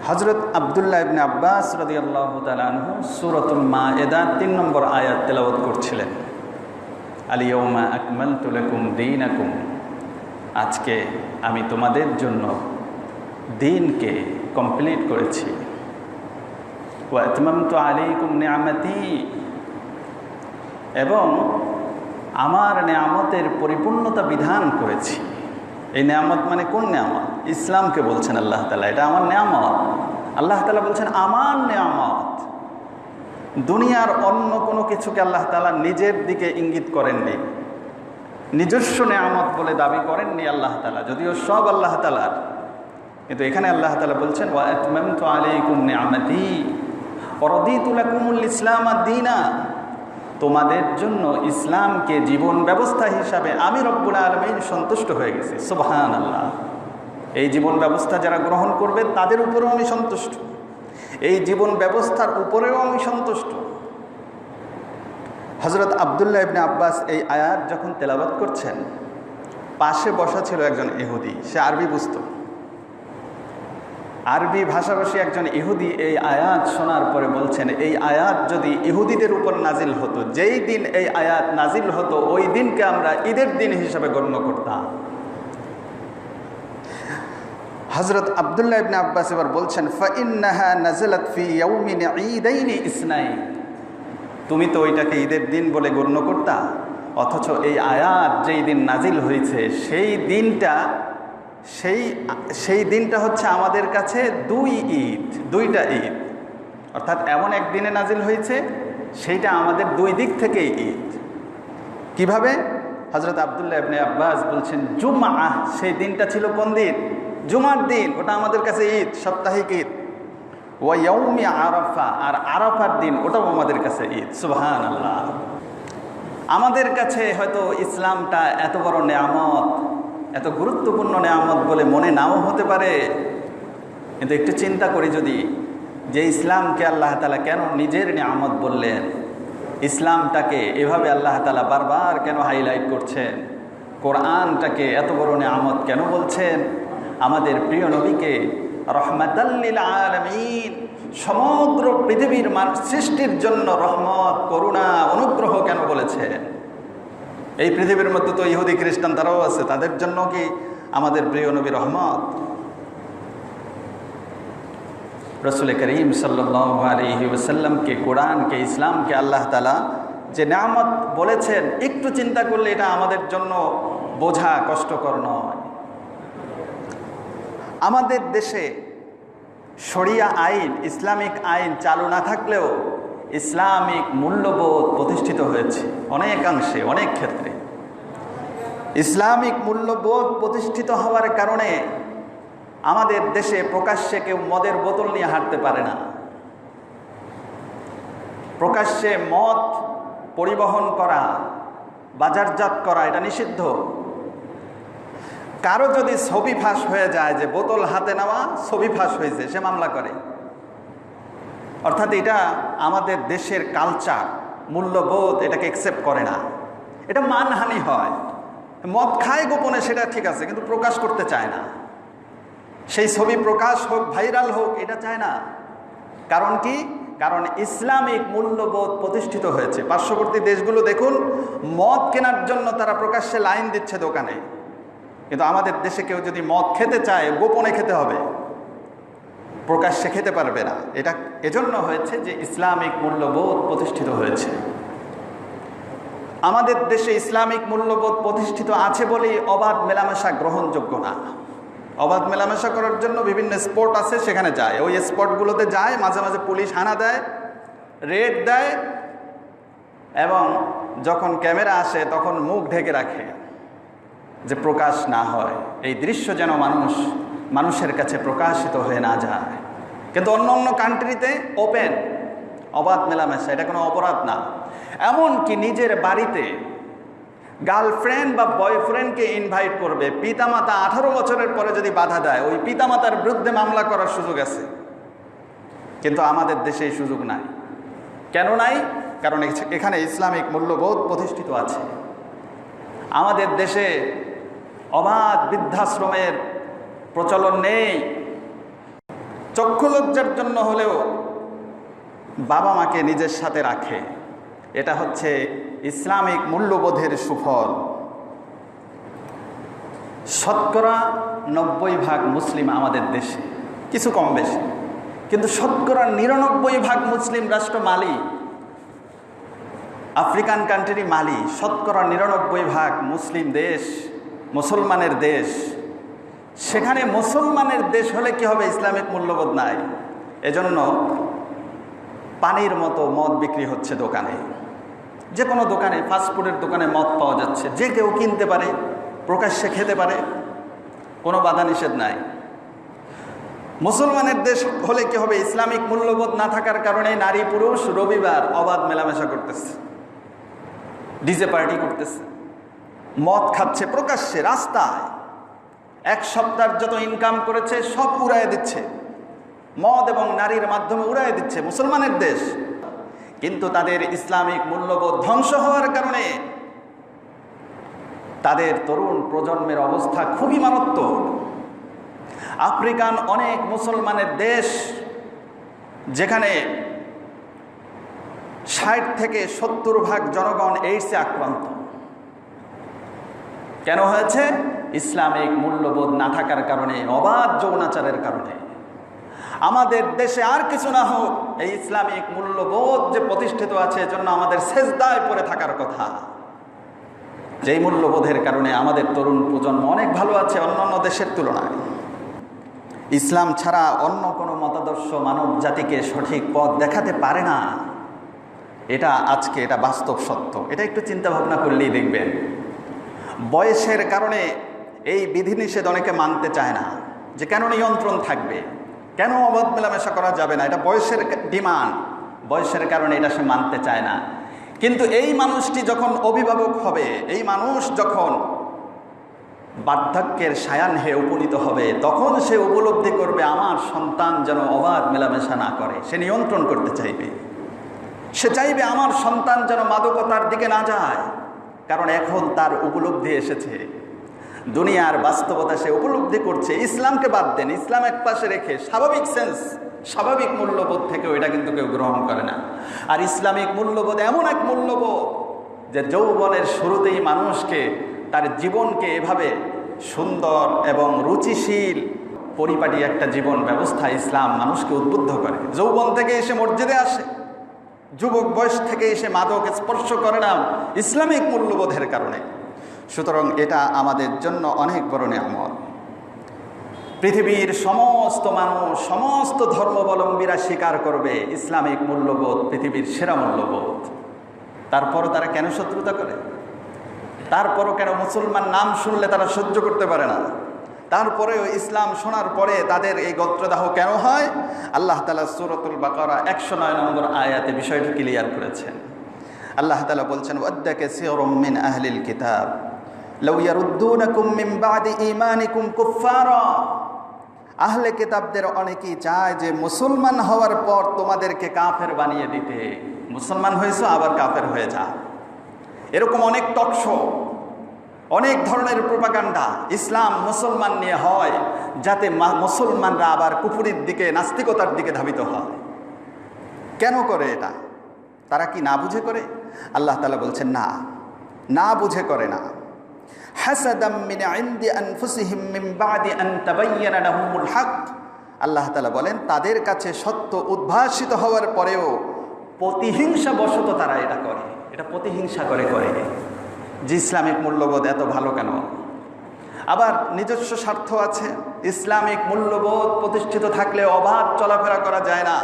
হযরত আব্দুল্লাহ ইবনে আব্বাস রাদিয়াল্লাহু তাআলা আনহু সূরাতুল মায়েদা ৩ নম্বর আয়াত তেলাওয়াত করছিলেন। আল ইয়াউমা আকমালতু লাকুম দীনাকুম, আজকে আমি তোমাদের জন্য দ্বীনকে কমপ্লিট করেছি। ওয়া আতমামতু আলাইকুম নি'মাতি, এবং আমার নেয়ামতের পরিপূর্ণতা বিধান করেছি। এই নেয়ামত মানে কোন নেয়ামত? ইসলামকে বলছেন আল্লাহ তাআলা, এটা আমার নেয়ামত। আল্লাহ তাআলা বলছেন আমার নেয়ামত। দুনিয়ার অন্য কোনো কিছুকে আল্লাহ তাআলা নিজের দিকে ইঙ্গিত করেননি, নিজস্ব নেয়ামত বলে দাবি করেননি আল্লাহ তাআলা, যদিও সব আল্লাহ তাআলার। কিন্তু এখানে আল্লাহ তাআলা বলছেন ওয়া আতমামতু আলাইকুম নি'মাতি ওয়া রাদিতু লাকুমুল ইসলামা দীনা, তোমাদের জন্য ইসলামকে জীবন ব্যবস্থা হিসাবে আমি রব্বুল আলামিন সন্তুষ্ট হয়ে গেছি। সুবহানাল্লাহ। এই জীবন ব্যবস্থা যারা গ্রহণ করবে তাদের উপরেও আমি সন্তুষ্ট, এই জীবন ব্যবস্থার উপরেও আমি সন্তুষ্ট। হযরত আব্দুল্লাহ ইবনে আব্বাস এই আয়াত যখন তেলাওয়াত করছেন, পাশে বসা ছিল একজন ইহুদি, সে আরবি বুঝত। আরবি ভাষাভাষী একজন ইহুদি এই আয়াত শোনার পরে বলছেন, এই আয়াত যদি ইহুদিদের উপর নাজিল হতো, যেই দিন এই আয়াত নাজিল হতো ওই দিনকে আমরা ঈদের দিন হিসাবে গণ্য করতাম। হযরত আব্দুল্লাহ ইবনে আব্বাস এবার বলছেন ফাইন্নাহা নাযালাত ফি ইয়াউমিন ঈদাইনি ইসনাইন, তুমি তো ওইটাকে ঈদের দিন বলে গণ্য করতা, অথচ এই আয়াত যেই দিন নাজিল হয়েছে সেই দিনটা হচ্ছে আমাদের কাছে দুইটা ঈদ, অর্থাৎ এমন এক দিনে নাজিল হয়েছে সেইটা আমাদের দুই দিক থেকেই ঈদ। কিভাবে? হযরত আব্দুল্লাহ ইবনে আব্বাস বলছেন জুমআ, সেই দিনটা ছিল কোন দিন? জুমার দিন, ওটা আমাদের কাছে ঈদ, সাপ্তাহিক ঈদ। ওয়া ইয়াউমি আরাফা, আর আরাফার দিন ওটাও আমাদের কাছে ঈদ। সুবহানাল্লাহ। আমাদের কাছে হয়তো ইসলামটা এত বড় নেয়ামত, এত গুরুত্বপূর্ণ নেয়ামত বলে মনে নাও হতে পারে, কিন্তু একটু চিন্তা করি যদি, যে ইসলামকে আল্লাহ তাআলা কেন নিজের নেয়ামত বললেন, ইসলামটাকে এভাবে আল্লাহ তাআলা বারবার কেন হাইলাইট করছেন, কোরআনটাকে এত বড় নেয়ামত কেন বলছেন, আমাদের প্রিয় নবীকে রহমাতাল লিল আলামিন, সমগ্র পৃথিবীর সৃষ্টির জন্য রহমত, করুণা, অনুগ্রহ কেন বলেছেন? এই পৃথিবীর মধ্যে তো ইহুদি খ্রিস্টান তারাও আছে, তাদের জন্য কি আমাদের প্রিয় নবী রহমত? রাসূল করিম সাল্লাল্লাহু আলাইহি ওয়াসাল্লামকে, কোরআনকে, ইসলামকে আল্লাহ তাআলা যে নেয়ামত বলেছেন, একটু চিন্তা করলে এটা আমাদের জন্য বোঝা কষ্টকর নয়। আমাদের দেশে শরিয়া আইন, ইসলামিক আইন চালু না থাকলেও ইসলামিক মূল্যবোধ প্রতিষ্ঠিত হয়েছে অনেকাংশে, অনেক ক্ষেত্রে। ইসলামিক মূল্যবোধ প্রতিষ্ঠিত হওয়ার কারণে আমাদের দেশে প্রকাশ্যে কেউ মদের বোতল নিয়ে হাঁটতে পারে না, প্রকাশ্যে মদ পরিবহন করা, বাজারজাত করা এটা নিষিদ্ধ। কারো যদি ছবি ফাঁস হয়ে যায় যে বোতল হাতে নেওয়া ছবি ফাঁস হয়েছে, সে মামলা করে। অর্থাৎ এটা আমাদের দেশের কালচার, মূল্যবোধ এটাকে অ্যাকসেপ্ট করে না, এটা মানহানি হয়। মদ খায় গোপনে সেটা ঠিক আছে, কিন্তু প্রকাশ করতে চায় না, সেই ছবি প্রকাশ হোক, ভাইরাল হোক, এটা চায় না। কারণ কি? কারণ ইসলামিক মূল্যবোধ প্রতিষ্ঠিত হয়েছে। পার্শ্ববর্তী দেশগুলো দেখুন, মদ কেনার জন্য তারা প্রকাশ্যে লাইন দিচ্ছে দোকানে, কিন্তু আমাদের দেশে কেউ যদি মদ খেতে চায় গোপনে খেতে হবে, প্রকাশ্যে খেতে পারবে না। এটা এজন্য হয়েছে যে ইসলামিক মূল্যবোধ প্রতিষ্ঠিত হয়েছে। আমাদের দেশে ইসলামিক মূল্যবোধ প্রতিষ্ঠিত আছে বলেই অবাধ মেলামেশা গ্রহণযোগ্য না। অবাধ মেলামেশা করার জন্য বিভিন্ন স্পট আছে, সেখানে যায়, ওই স্পটগুলোতে যায়, মাঝে মাঝে পুলিশ হানা দেয়, রেড দেয়, এবং যখন ক্যামেরা আসে তখন মুখ ঢেকে রাখে যে প্রকাশ না হয়, এই দৃশ্য যেন মানুষের কাছে প্রকাশিত হয়ে না যায়। কিন্তু অন্য অন্য কান্ট্রিতে ওপেন, অবাধ মেলামেশা, এটা কোনো অপরাধ না। এমনকি নিজের বাড়িতে গার্লফ্রেন্ড বা বয়ফ্রেন্ডকে ইনভাইট করবে, পিতামাতা 18 বছরের পরে যদি বাধা দেয়, ওই পিতামাতার বিরুদ্ধে মামলা করার সুযোগ আছে। কিন্তু আমাদের দেশে এই সুযোগ নাই। কেন নাই? কারণ এখানে ইসলামিক মূল্যবোধ প্রতিষ্ঠিত আছে। আমাদের দেশে অবাধ বৃদ্ধাশ্রমের প্রচলন নেই, চক্ষু লজ্জার জন্য হলেও বাবা মাকে নিজের সাথে রাখে। এটা হচ্ছে ইসলামিক মূল্যবোধের সুফল। শতকরা 90% মুসলিম আমাদের দেশে, কিছু কম বেশি, কিন্তু শতকরা 99% মুসলিম রাষ্ট্র মালি, আফ্রিকান কান্ট্রি মালি, শতকরা 99% মুসলিম দেশ, মুসলমানের দেশ। সেখানে মুসলমানের দেশ হলে কি হবে? ইসলামিক মূল্যবোধ নাই। এজন্য পানির মতো মদ বিক্রি হচ্ছে দোকানে, যে কোনো দোকানে, ফাস্টফুডের দোকানে মদ পাওয়া যাচ্ছে, যে কেউ কিনতে পারে, প্রকাশ্যে খেতে পারে, কোনো বাধা নিষেধ নাই। মুসলমানের দেশ হলে কি হবে? ইসলামিক মূল্যবোধ না থাকার কারণে নারী পুরুষ রবিবার অবাধ মেলামেশা করতেছে, ডিজে পার্টি করতেছে, মদ খাচ্ছে প্রকাশ্যে রাস্তায়, এক সপ্তাহের যত ইনকাম করেছে সব উড়ায় দিচ্ছে, মদ এবং নারীর মাধ্যমে উড়ায় দিচ্ছে। মুসলমানের দেশ, কিন্তু তাদের ইসলামিক মূল্যবোধ ধ্বংস হওয়ার কারণে তাদের তরুণ প্রজন্মের অবস্থা খুবই মারাত্মক। আফ্রিকান অনেক মুসলমানের দেশ, যেখানে 60 থেকে 70% জনগণ এইডসে আক্রান্ত। কেন হয়েছে? ইসলামিক মূল্যবোধ না থাকার কারণে, অবাধ যৌনাচারের কারণে। আমাদের দেশে আর কিছু না হোক, এই ইসলামিক মূল্যবোধ যে প্রতিষ্ঠিত আছে, এজন্য আমাদের সেজদায় পড়ে থাকার কথা। যেই মূল্যবোধের কারণে আমাদের তরুণ প্রজন্ম অনেক ভালো আছে অন্যান্য দেশের তুলনায়। ইসলাম ছাড়া অন্য কোনো মতাদর্শ মানব জাতিকে সঠিক পথ দেখাতে পারে না। এটা বাস্তব সত্য। এটা একটু চিন্তা ভাবনা করলেই দেখবেন। বয়সের কারণে এই বিধিনিষেধ অনেকে মানতে চায় না, যে কেন নিয়ন্ত্রণ থাকবে, কেন অবাধ মেলামেশা করা যাবে না, এটা বয়সের ডিমান্ড, বয়সের কারণে এটা সে মানতে চায় না। কিন্তু এই মানুষটি যখন অভিভাবক হবে, এই মানুষ যখন বার্ধক্যের সায়ান হয়ে উপনীত হবে, তখন সে উপলব্ধি করবে আমার সন্তান যেন অবাধ মেলামেশা না করে। সে নিয়ন্ত্রণ করতে চাইবে, সে চাইবে আমার সন্তান যেন মাদকতার দিকে না যায়। কারণ এখন তার উপলব্ধি এসেছে, দুনিয়ার বাস্তবতা সে উপলব্ধি করছে। ইসলামকে বাদ দেন, ইসলাম এক পাশে রেখে স্বাভাবিক সেন্স, স্বাভাবিক মূল্যবোধ থেকেও এটা কিন্তু কেউ গ্রহণ করে না। আর ইসলামিক মূল্যবোধ এমন এক মূল্যবোধ যে যৌবনের শুরুতেই মানুষকে, তার জীবনকে এভাবে সুন্দর এবং রুচিশীল পরিপাটি একটা জীবন ব্যবস্থা ইসলাম মানুষকে উদ্বুদ্ধ করে। যৌবন থেকে এসে মসজিদে আসে, যুবক বয়স থেকে এসে মাদক স্পর্শ করে না, ইসলামিক মূল্যবোধের কারণে। সুতরাং এটা আমাদের জন্য অনেক বড় নিয়ামত। পৃথিবীর সমস্ত মানুষ, সমস্ত ধর্মাবলম্বীরা স্বীকার করবে ইসলামিক মূল্যবোধ পৃথিবীর সেরা মূল্যবোধ। তারপরও তারা কেন শত্রুতা করে? তারপরও কেন মুসলমান নাম শুনলে তারা সহ্য করতে পারে না? তারপরেও ইসলাম শোনার পরে তাদের এই গোত্রদাহ কেন হয়? আল্লাহ তাআলা সূরাতুল বাকারা 109 নম্বর আয়াতে বিষয়টি ক্লিয়ার করেছেন। আল্লাহ তাআলা বলছেন, ওয়াদ্দা কাসীরুম মিন আহলিল কিতাব লাউ ইয়ারুদ্দুনাকুম মিন বাদি ঈমানিকুম কুফফারা। আহলে কিতাবদের অনেকেই চায় যে মুসলমান হওয়ার পর তোমাদেরকে কাফের বানিয়ে দিতে। মুসলমান হয়েছো আবার কাফের হয়ে যা। এরকম অনেক টকশো, অনেক ধরনের প্রোপাগান্ডা ইসলাম মুসলমান নিয়ে হয়, যাতে মুসলমানরা আবার কুফরির দিকে, নাস্তিকতার দিকে ধাবিত হয়। কেন করে এটা? তারা কি না বুঝে করে? আল্লাহ তাআলা বলছেন না, না বুঝে করে না। হাসাদাম মিন ইনদি আনফুসিহিম মিন বাদি আন তাবায়্যানা লাহুমুল হক। আল্লাহ তাআলা বলেন, তাদের কাছে সত্য উদ্ভাসিত হওয়ার পরেও প্রতিহিংসা বশত তারা এটা করে। এটা প্রতিহিংসা করে যে ইসলামিক মূল্যবোধ এত ভালো কেন? আবার নিজস্ব স্বার্থ আছে। ইসলামিক মূল্যবোধ প্রতিষ্ঠিত থাকলে অবাধ চলাফেরা করা যায় না,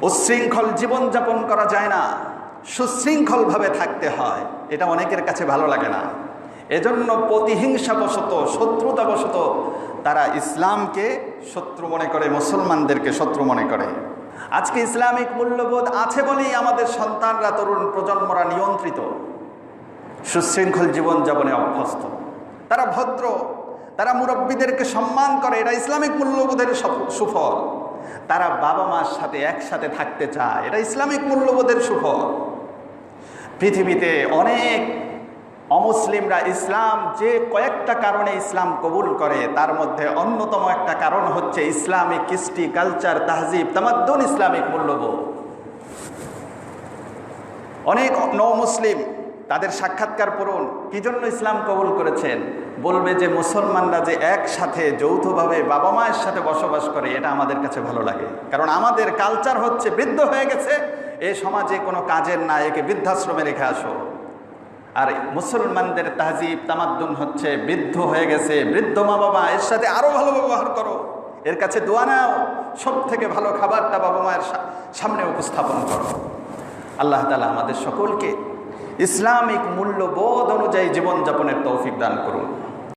উচ্ছৃঙ্খল জীবনযাপন করা যায় না, সুশৃঙ্খলভাবে থাকতে হয়। এটা অনেকের কাছে ভালো লাগে না। এজন্য প্রতিহিংসাবশত, শত্রুতাবশত তারা ইসলামকে শত্রু মনে করে, মুসলমানদেরকে শত্রু মনে করে। আজকে ইসলামিক মূল্যবোধ আছে বলেই আমাদের সন্তানরা, তরুণ প্রজন্মরা নিয়ন্ত্রিত, সুশৃঙ্খল জীবনযাপনে অভ্যস্ত। তারা ভদ্র, তারা মুরব্বীদেরকে সম্মান করে, এটা ইসলামিক মূল্যবোধের সুফল। তারা বাবা মার সাথে একসাথে থাকতে চায়, এটা ইসলামিক মূল্যবোধের সুফল। পৃথিবীতে অনেক অমুসলিমরা ইসলাম যে কয়েকটা কারণে ইসলাম কবুল করে তার মধ্যে অন্যতম একটা কারণ হচ্ছে ইসলামিক কৃষ্টি, কালচার, তাহজিব, তামাদ্দুন, ইসলামিক মূল্যবোধ। অনেক নও মুসলিম তাদের সাক্ষাৎকার পড়ুন, কি জন্য ইসলাম কবুল করেছেন, বলবে যে মুসলমানরা যে একসাথে যৌথভাবে বাবা মায়ের সাথে বসবাস করে এটা আমাদের কাছে ভালো লাগে, কারণ আমাদের কালচার হচ্ছে বৃদ্ধ হয়ে গেছে, এ সমাজে কোনো কাজের না, একে বৃদ্ধাশ্রমে রেখে আসো। আর মুসলমানদের তাহজিব তামাদ্দুন হচ্ছে বৃদ্ধ হয়ে গেছে, বৃদ্ধ মা বাবা, এর সাথে আরো ভালো ব্যবহার করো, এর কাছে দোয়া নাও, সব থেকে ভালো খাবারটা বাবা মায়ের সামনে উপস্থাপন করো। আল্লাহ তাআলা আমাদের সকলকে ইসলামিক মূল্যবোধ অনুযায়ী জীবনযাপনের তৌফিক দান করুন।